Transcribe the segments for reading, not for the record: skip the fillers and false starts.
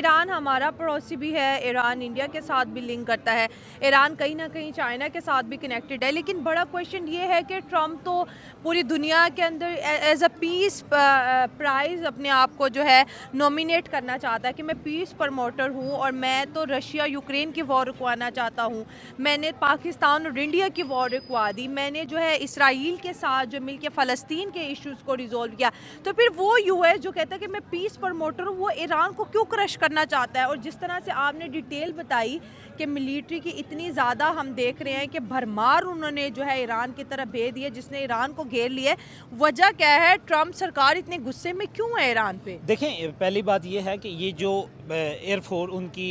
Iran हमारा पड़ोसी भी है, ईरान इंडिया के साथ भी लिंक करता है, ईरान कहीं ना कहीं चाइना के साथ भी कनेक्टेड है। लेकिन बड़ा क्वेश्चन ये है कि ट्रम्प तो पूरी दुनिया के अंदर एज अ पीस प्राइज़ अपने आप को जो है नॉमिनेट करना चाहता है कि मैं पीस प्रमोटर हूँ और मैं तो रशिया यूक्रेन की वॉर रुकवाना चाहता हूँ, मैंने पाकिस्तान और इंडिया की वॉर रुकवा दी, मैंने जो है इसराइल के साथ जो मिलकर फ़लस्तीन के इश्यूज़ को रिजोल्व किया। तो फिर वो यूएस जो कहता है कि मैं पीस प्रमोटर हूँ, वो ईरान को क्यों क्रश करना चाहता है? और जिस तरह से आपने डिटेल बताई कि मिलिट्री की इतनी ज़्यादा हम देख रहे हैं कि भरमार उन्होंने जो है ईरान की तरफ भेज दिया, जिसने ईरान को घेर लिया। वजह क्या है? ट्रम्प सरकार इतने गुस्से में क्यों है ईरान पे? देखें, पहली बात ये है कि ये जो एयरफोर्स उनकी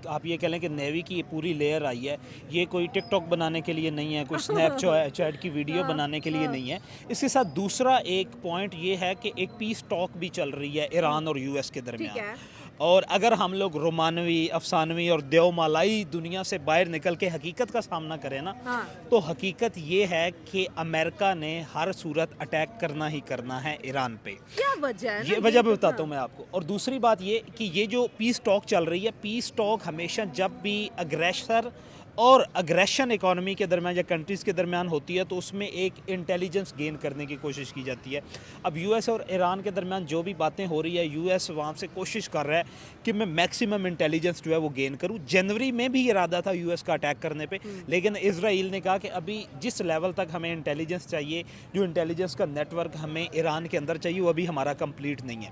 आप ये कह लें कि नेवी की ये पूरी लेयर आई है, ये कोई टिकटॉक बनाने के लिए नहीं है, कोई स्नैपचैट की वीडियो हाँ, बनाने के लिए हाँ। नहीं है। इसके साथ दूसरा एक पॉइंट ये है कि एक पीस टॉक भी चल रही है ईरान और यूएस के ठीक दरमियान। है। और अगर हम लोग रोमानवी, अफसानवी और देवमालाई दुनिया से बाहर निकल के हकीकत का सामना करें ना, हाँ। तो हकीकत ये है कि अमेरिका ने हर सूरत अटैक करना ही करना है ईरान पे। क्या वजह है? ये वजह भी बताता हूँ मैं आपको। और दूसरी बात ये कि ये जो पीस टॉक चल रही है, पीस टॉक हमेशा जब भी अग्रेसर और अग्रेशन इकोनॉमी के दरमियान या कंट्रीज़ के दरमियान होती है तो उसमें एक इंटेलिजेंस गेन करने की कोशिश की जाती है। अब यूएस और ईरान के दरमियान जो भी बातें हो रही है, यूएस वहाँ से कोशिश कर रहा है कि मैं मैक्सिमम इंटेलिजेंस जो है वो गेन करूँ। जनवरी में भी इरादा था यूएस का अटैक करने पे, लेकिन इजराइल ने कहा कि अभी जिस लेवल तक हमें इंटेलिजेंस चाहिए, जो इंटेलिजेंस का नेटवर्क हमें ईरान के अंदर चाहिए, वो अभी हमारा कंप्लीट नहीं है।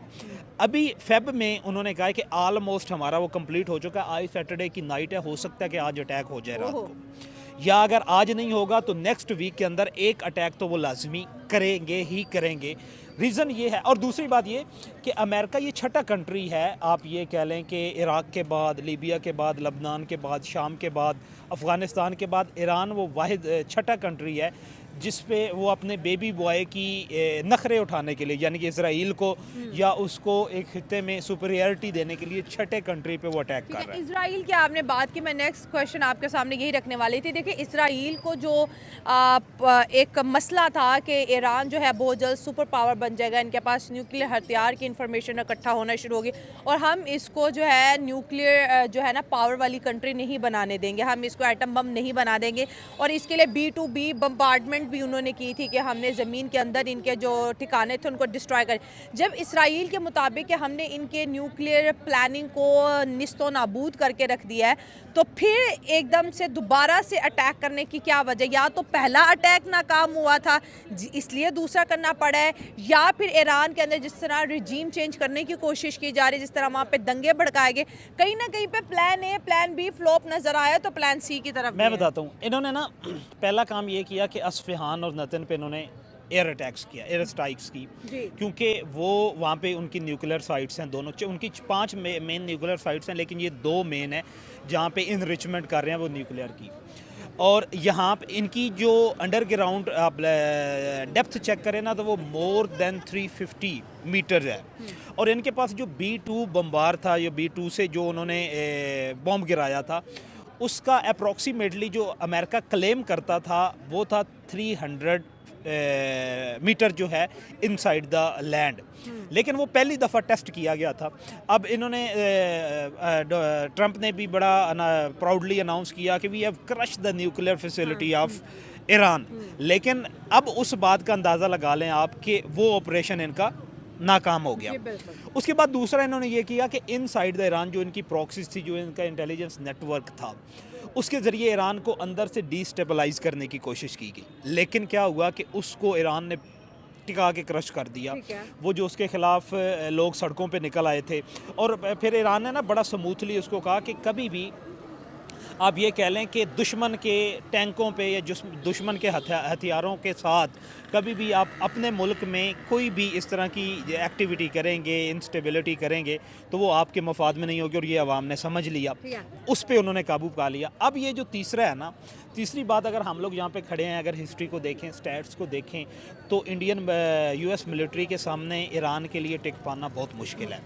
अभी फेब में उन्होंने कहा कि ऑलमोस्ट हमारा वो कंप्लीट हो चुका है, आज सैटरडे की नाइट है, हो सकता है कि आज अटैक हो जाए रात ओहो। को, या अगर आज नहीं होगा तो नेक्स्ट वीक के अंदर एक अटैक तो वो लाजमी करेंगे ही करेंगे। रीज़न ये है। और दूसरी बात ये कि अमेरिका ये छठा कंट्री है, आप ये कह लें कि इराक के बाद, लीबिया के बाद, लबनान के बाद, शाम के बाद, अफ़गानिस्तान के बाद ईरान वो वाहिद छठा कंट्री है जिस पे वो अपने बेबी बॉय की नखरे उठाने के लिए, यानी कि इसराइल को या उसको एक खित्ते में सुपीरियरिटी देने के लिए छठे कंट्री पे वो अटैक कर रहा है। इसराइल की आपने बात की, मैं नेक्स्ट क्वेश्चन आपके सामने यही रखने वाली थी। देखिए, इसराइल को जो एक मसला था कि ईरान जो है बहुत जल्द सुपर पावर बन जाएगा, इनके पास न्यूक्लियर हथियार की इंफॉर्मेशन इकट्ठा होना शुरू होगी और हम इसको जो है न्यूक्लियर जो है ना पावर वाली कंट्री नहीं बनाने देंगे, हम इसको एटम बम नहीं बना देंगे। और इसके लिए B2B बम्बार्डमेंट भी उन्होंने की थी कि हमने ज़मीन के अंदर इनके जो ठिकाने थे उनको डिस्ट्रॉय कर। जब इसराइल के मुताबिक कि हमने इनके न्यूक्लियर प्लानिंग को निस्तो नाबूद करके रख दिया है, तो फिर एकदम से दोबारा से अटैक करने की क्या वजह? या तो पहला अटैक नाकाम हुआ था इसलिए दूसरा करना पड़ा है, या फिर ईरान के अंदर जिस तरह रिजीम चेंज करने की कोशिश की जा रही है, जिस तरह वहाँ पे दंगे भड़काए गए, कहीं ना कहीं पे plan A plan B flop नजर आया तो प्लान सी की तरफ मैं बताता हूँ, इन्होंने ना पहला काम ये किया कि अस्फहान और नतन पे इन्होंने एयर अटैक्स किया, एयर स्ट्राइक्स की, क्योंकि वो वहाँ पे उनकी न्यूक्लियर साइट्स हैं दोनों, उनकी 5 मेन न्यूक्लियर साइट्स हैं, लेकिन ये 2 मेन है जहाँ पे इनरिचमेंट कर रहे हैं वो न्यूक्लियर की। और यहाँ पे इनकी जो अंडरग्राउंड आप डेप्थ चेक करें ना तो वो मोर देन 350 मीटर है। और इनके पास जो B2 बम्बार था, ये B2 से जो उन्होंने बॉम्ब गिराया था, उसका अप्रॉक्सीमेटली जो अमेरिका क्लेम करता था वो था 300 मीटर जो है इनसाइड द लैंड, लेकिन वो पहली दफ़ा टेस्ट किया गया था। अब इन्होंने ट्रंप ने भी बड़ा प्राउडली अनाउंस किया कि we have crush the nuclear facility of Iran, लेकिन अब उस बात का अंदाज़ा लगा लें आप कि वो ऑपरेशन इनका नाकाम हो गया। उसके बाद दूसरा इन्होंने ये किया कि इनसाइड द ईरान जो इनकी प्रॉक्सीज थी, जो इनका इंटेलिजेंस नेटवर्क था, उसके ज़रिए ईरान को अंदर से डिस्टेबलाइज करने की कोशिश की गई, लेकिन क्या हुआ कि उसको ईरान ने टिका के क्रश कर दिया। वो जो उसके ख़िलाफ़ लोग सड़कों पे निकल आए थे, और फिर ईरान ने ना बड़ा स्मूथली उसको कहा कि कभी भी आप ये कह लें कि दुश्मन के टैंकों पे या दुश्मन के हथियारों के साथ कभी भी आप अपने मुल्क में कोई भी इस तरह की एक्टिविटी करेंगे, इंस्टेबिलिटी करेंगे, तो वो आपके मफाद में नहीं होगी, और ये अवाम ने समझ लिया, उस पे उन्होंने काबू पा लिया। अब ये जो तीसरा है ना, तीसरी बात, अगर हम लोग यहाँ पे खड़े हैं, अगर हिस्ट्री को देखें, स्टैट्स को देखें, तो इंडियन यूएस मिलिट्री के सामने ईरान के लिए टिक पाना बहुत मुश्किल है।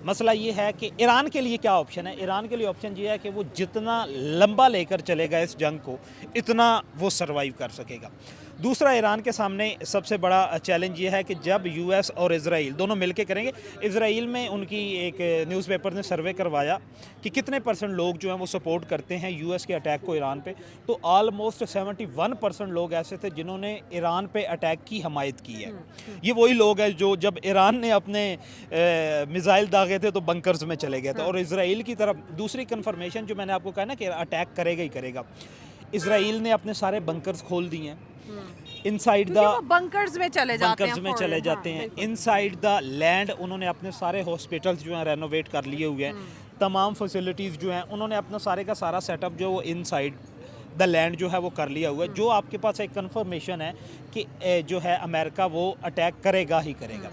मसला ये है कि ईरान के लिए क्या ऑप्शन है? ईरान के लिए ऑप्शन ये है कि वो जितना लंबा लेकर चलेगा इस जंग को, इतना वो सर्वाइव कर सकेगा। दूसरा ईरान के सामने सबसे बड़ा चैलेंज ये है कि जब यूएस और इजराइल दोनों मिलके करेंगे, इजराइल में उनकी एक न्यूज़पेपर ने सर्वे करवाया कि कितने % लोग जो हैं वो सपोर्ट करते हैं यूएस के अटैक को ईरान पे, तो ऑलमोस्ट 71% लोग ऐसे थे जिन्होंने ईरान पे अटैक की हमायत की है। ये वही लोग हैं जो जब ईरान ने अपने मिसाइल दागे थे तो बंकर्स में चले गए थे। और इजराइल की तरफ दूसरी कन्फर्मेशन जो मैंने आपको कहा ना कि अटैक करेगा ही करेगा, इजराइल ने अपने सारे बंकर्स खोल दिए हैं इनसाइड द बंकर्स में चले जाते हैं इनसाइड द लैंड। उन्होंने अपने सारे हॉस्पिटल्स जो हैं रेनोवेट कर लिए हुए हैं, तमाम फैसिलिटीज़ जो हैं उन्होंने अपना सारे का सारा सेटअप जो वो इनसाइड द लैंड जो है वो कर लिया हुआ है। जो आपके पास एक कंफर्मेशन है कि जो है अमेरिका वो अटैक करेगा ही करेगा।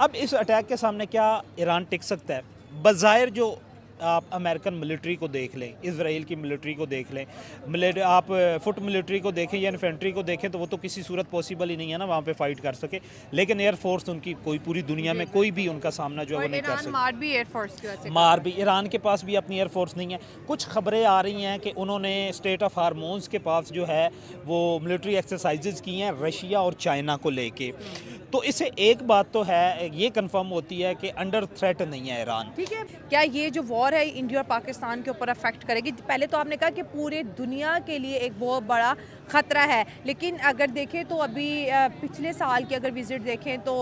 अब इस अटैक के सामने क्या ईरान टिक सकता है? बज़ाहिर जो आप अमेरिकन मिलिट्री को देख लें, इजराइल की मिलिट्री को देख लें, आप फुट मिलिट्री को देखें या इन्फेंट्री को देखें, तो वो तो किसी सूरत पॉसिबल ही नहीं है ना वहाँ पे फाइट कर सके। लेकिन एयरफोर्स उनकी कोई पूरी दुनिया में कोई भी उनका सामना जो है वो नहीं कर सकता। मार भी ईरान के पास भी अपनी एयरफोर्स नहीं है। कुछ खबरें आ रही हैं कि उन्होंने स्टेट ऑफ हार्मोन्स के पास जो है वो मिलिट्री एक्सरसाइजेज की हैं रशिया और चाइना को लेके। तो इससे एक बात तो है, ये कंफर्म होती है कि अंडर थ्रेट नहीं है ईरान। ठीक है, क्या ये जो वॉर है इंडिया और पाकिस्तान के ऊपर अफेक्ट करेगी? पहले तो आपने कहा कि पूरे दुनिया के लिए एक बहुत बड़ा ख़तरा है, लेकिन अगर देखें तो अभी पिछले साल की अगर विज़िट देखें तो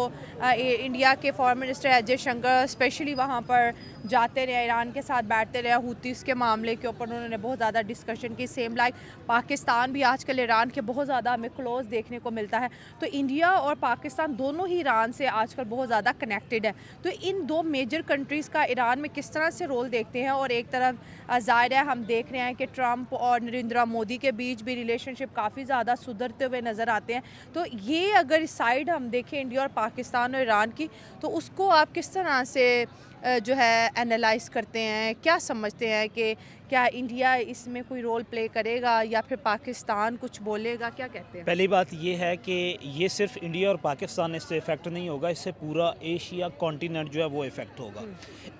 इंडिया के foreign minister S Jaishankar specially वहाँ पर जाते रहे, ईरान के साथ बैठते रहे, हूतीस के मामले के ऊपर उन्होंने बहुत ज़्यादा डिस्कशन की। सेम लाइक पाकिस्तान भी आजकल ईरान के बहुत ज़्यादा हमें क्लोज देखने को मिलता है। तो इंडिया और पाकिस्तान दोनों ही ईरान से आजकल बहुत ज़्यादा कनेक्टेड है। तो इन दो मेजर कंट्रीज़ का ईरान में किस तरह से रोल देखते हैं? और एक तरफ ज़ाहिर है हम देख रहे हैं कि ट्रंप और नरेंद्र मोदी के बीच भी रिलेशनशिप काफ़ी ज़्यादा सुधरते हुए नज़र आते हैं। तो ये अगर इस साइड हम देखें इंडिया और पाकिस्तान और ईरान की, तो उसको आप किस तरह से जो है एनालाइज करते हैं? क्या समझते हैं कि क्या इंडिया इसमें कोई रोल प्ले करेगा या फिर पाकिस्तान कुछ बोलेगा? क्या कहते हैं? पहली बात ये है कि ये सिर्फ इंडिया और पाकिस्तान इससे इफेक्ट नहीं होगा, इससे पूरा एशिया कॉन्टिनेंट जो है वो इफेक्ट होगा।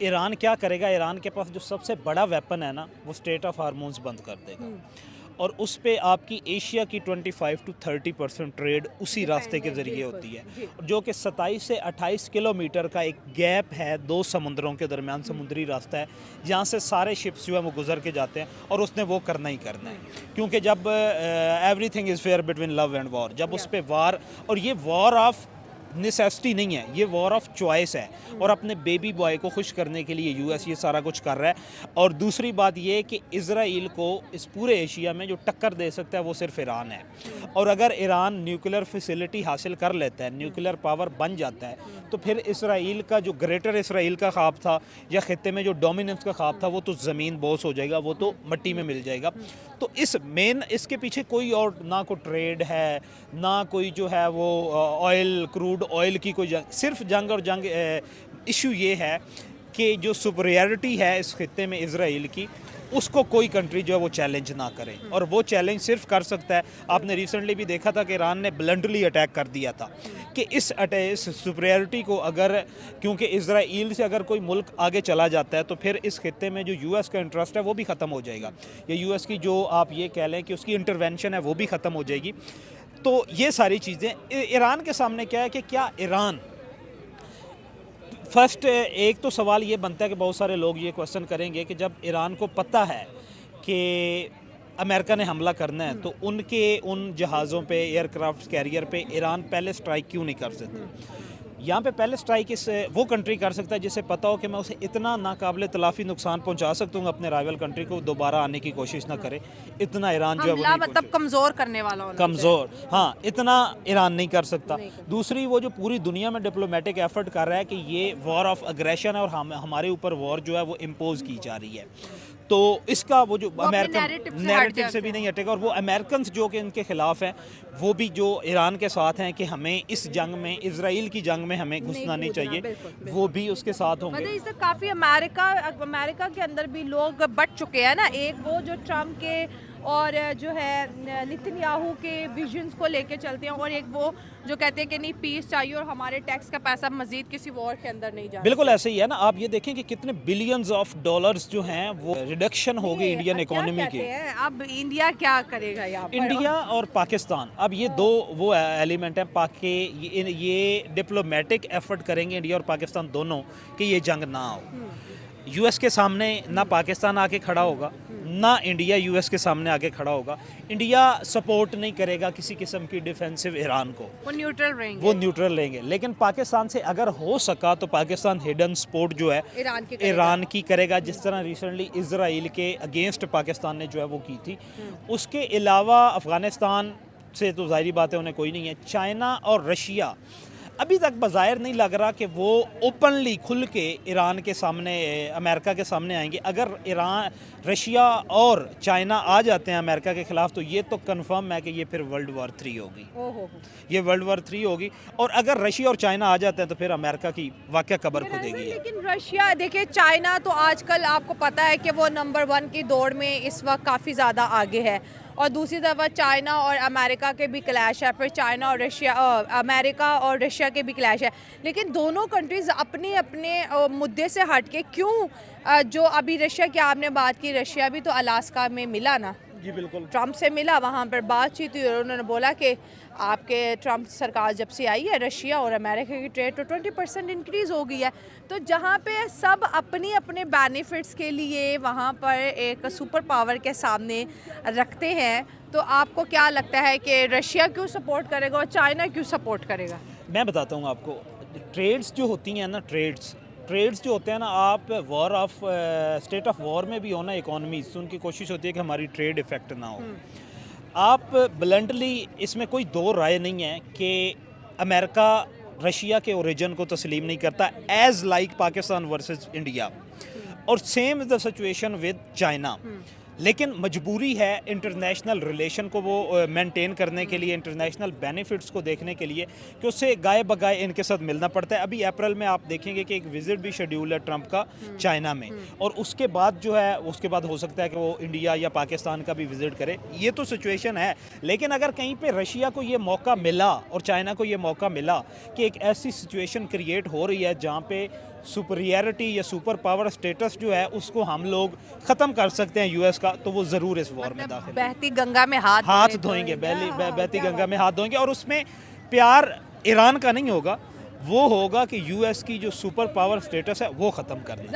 ईरान क्या करेगा? ईरान के पास जो सबसे बड़ा वेपन है ना, वो स्टेट ऑफ हार्मोन्स बंद कर देगा और उस पे आपकी एशिया की 25 to 30% ट्रेड उसी रास्ते के ज़रिए होती है, जो कि 27 से 28 किलोमीटर का एक गैप है दो समुद्रों के दरमियान, समुद्री रास्ता है जहाँ से सारे शिप्स जो है वो गुजर के जाते हैं और उसने वो करना ही करना है। क्योंकि जब everything is fair between love and war, जब उस पर वार, और ये वॉर ऑफ नेसेसिटी नहीं है, ये वॉर ऑफ चॉइस है। और अपने बेबी बॉय को खुश करने के लिए यूएस ये सारा कुछ कर रहा है। और दूसरी बात ये कि इजराइल को इस पूरे एशिया में जो टक्कर दे सकता है वो सिर्फ ईरान है। और अगर ईरान न्यूक्लियर फैसिलिटी हासिल कर लेता है, न्यूक्लियर पावर बन जाता है, तो फिर इसराइल का जो ग्रेटर इसराइल का ख्वाब था या खित्ते में जो डोमिनेंस का ख्वाब था वो तो ज़मीन बोस हो जाएगा, वो तो मिट्टी में मिल जाएगा। तो इसके पीछे कोई और ना कोई ट्रेड है, ना कोई जो है वो ऑयल, क्रूड ऑयल की कोई जंग, सिर्फ जंग और जंग इशू ये है कि जो सुपरियरिटी है इस खित्ते में इजराइल की, उसको कोई कंट्री जो है वो चैलेंज ना करे। और वो चैलेंज सिर्फ कर सकता है, आपने रिसेंटली भी देखा था कि ईरान ने ब्लंटली अटैक कर दिया था कि इस सुपरियरिटी को अगर, क्योंकि इजराइल से अगर कोई मुल्क आगे चला जाता है तो फिर इस खित्ते में जो यूएस का इंटरेस्ट है वो भी ख़त्म हो जाएगा, या यूएस की जो आप ये कह लें कि उसकी इंटरवेंशन है वो भी ख़त्म हो जाएगी। तो ये सारी चीज़ें ईरान के सामने क्या है कि क्या ईरान फर्स्ट, एक तो सवाल ये बनता है कि बहुत सारे लोग ये क्वेश्चन करेंगे कि जब ईरान को पता है कि अमेरिका ने हमला करना है तो उनके उन जहाज़ों पे, एयरक्राफ्ट कैरियर पे ईरान पहले स्ट्राइक क्यों नहीं कर सकते? यहाँ पे पहले स्ट्राइक इस वो कंट्री कर सकता है जिसे पता हो कि मैं उसे इतना नाकाबिले तलाफी नुकसान पहुँचा सकता हूँ अपने राइवल कंट्री को दोबारा आने की कोशिश ना करे। इतना ईरान जो है वो नहीं, मतलब कमज़ोर करने वाला, कमज़ोर, हाँ, इतना ईरान नहीं कर सकता। दूसरी, वो जो पूरी दुनिया में डिप्लोमेटिक एफर्ट कर रहा है कि ये वॉर ऑफ अग्रेशन है और हमारे ऊपर वॉर जो है वो इम्पोज की जा रही है, तो इसका वो जो अमेरिकन नैरेटिव से भी नहीं हटेगा। और वो अमेरिकन जो कि इनके खिलाफ हैं, वो भी जो ईरान के साथ हैं कि हमें इस जंग में, इजराइल की जंग में हमें घुसना नहीं चाहिए, वो भी उसके साथ होंगे। मतलब इससे काफ़ी अमेरिका के अंदर भी लोग बट चुके हैं ना। एक वो जो ट्रम्प के और जो है नेतन्याहू के विजन्स को लेके चलते हैं, और एक वो जो कहते हैं कि नहीं पीस चाहिए और हमारे टैक्स का पैसा मजीद किसी वॉर के अंदर नहीं जाना। बिल्कुल ऐसे ही है ना। आप ये देखें कि कितने बिलियंस ऑफ डॉलर्स जो हैं वो रिडक्शन हो गई इंडियन इकोनॉमी की। अब इंडिया क्या करेगा यहाँ पर? इंडिया और पाकिस्तान, अब ये दो वो एलिमेंट हैं ये डिप्लोमेटिक एफर्ट करेंगे इंडिया और पाकिस्तान दोनों कि ये जंग ना हो। यूएस के सामने ना पाकिस्तान आके खड़ा होगा, ना इंडिया यूएस के सामने आके खड़ा होगा। इंडिया सपोर्ट नहीं करेगा किसी किस्म की डिफेंसिव ईरान को, वो न्यूट्रल रहेंगे, वो न्यूट्रल लेंगे। लेकिन पाकिस्तान से अगर हो सका तो पाकिस्तान हिडन सपोर्ट जो है ईरान की करेगा, जिस तरह रिसेंटली इजराइल के अगेंस्ट पाकिस्तान ने जो है वो की थी। उसके अलावा अफ़गानिस्तान से तो ज़ाहिरी बात है उन्हें कोई नहीं है। चाइना और रशिया अभी तक बाज़ाहिर नहीं लग रहा कि वो ओपनली खुल के ईरान के सामने, अमेरिका के सामने आएंगे। अगर रशिया और चाइना आ जाते हैं अमेरिका के ख़िलाफ़ तो ये तो कंफर्म है कि ये फिर वर्ल्ड वॉर 3 होगी। ये वर्ल्ड वॉर 3 होगी। और अगर रशिया और चाइना आ जाते हैं तो फिर अमेरिका की वाक़या कब्र खुदेगी। लेकिन रशिया देखिए, चाइना तो आजकल आपको पता है कि वो नंबर 1 की दौड़ में इस वक्त काफ़ी ज़्यादा आगे है, और दूसरी तरफ चाइना और अमेरिका के भी क्लैश है, फिर चाइना और रशिया, अमेरिका और रशिया के भी क्लैश है। लेकिन दोनों कंट्रीज़ अपने अपने मुद्दे से हट के क्यों, जो अभी रशिया की आपने बात की, रशिया भी तो अलास्का में मिला ना, जी बिल्कुल, ट्रंप से मिला, वहाँ पर बातचीत हुई और उन्होंने बोला कि आपके ट्रंप सरकार जब से आई है रशिया और अमेरिका की ट्रेड तो 20% इंक्रीज़ हो गई है। तो जहाँ पे सब अपनी अपने बेनिफिट्स के लिए वहाँ पर एक सुपर पावर के सामने रखते हैं, तो आपको क्या लगता है कि रशिया क्यों सपोर्ट करेगा और चाइना क्यों सपोर्ट करेगा? मैं बताता हूँ आपको। ट्रेड्स जो होती हैं ना, ट्रेड्स जो होते हैं ना, आप war of state of war में भी हो ना इकोनॉमीज, तो उनकी कोशिश होती है कि हमारी ट्रेड इफेक्ट ना हो। आप ब्लंटली, इसमें कोई दो राय नहीं है कि अमेरिका रशिया के ओरिजिन को तस्लीम नहीं करता as like Pakistan versus India, और same is the situation with China. लेकिन मजबूरी है इंटरनेशनल रिलेशन को वो मेंटेन करने के लिए, इंटरनेशनल बेनिफिट्स को देखने के लिए, कि उससे गाय बगाए इनके साथ मिलना पड़ता है। अभी अप्रैल में आप देखेंगे कि एक विज़िट भी शेड्यूल है ट्रंप का चाइना में, और उसके बाद जो है उसके बाद हो सकता है कि वो इंडिया या पाकिस्तान का भी विज़िट करे। ये तो सिचुएशन है। लेकिन अगर कहीं पे रशिया को ये मौका मिला और चाइना को ये मौका मिला कि एक ऐसी सिचुएशन क्रिएट हो रही है जहाँ पे सुपरियरिटी या सुपर पावर स्टेटस जो है उसको हम लोग ख़त्म कर सकते हैं यूएस का, तो वो ज़रूर इस वॉर में दाखिल बहती गंगा में हाथ धोएंगे, बहती गंगा में हाथ धोएंगे। और उसमें प्यार ईरान का नहीं होगा, वो होगा कि यूएस की जो सुपर पावर स्टेटस है वो ख़त्म करना।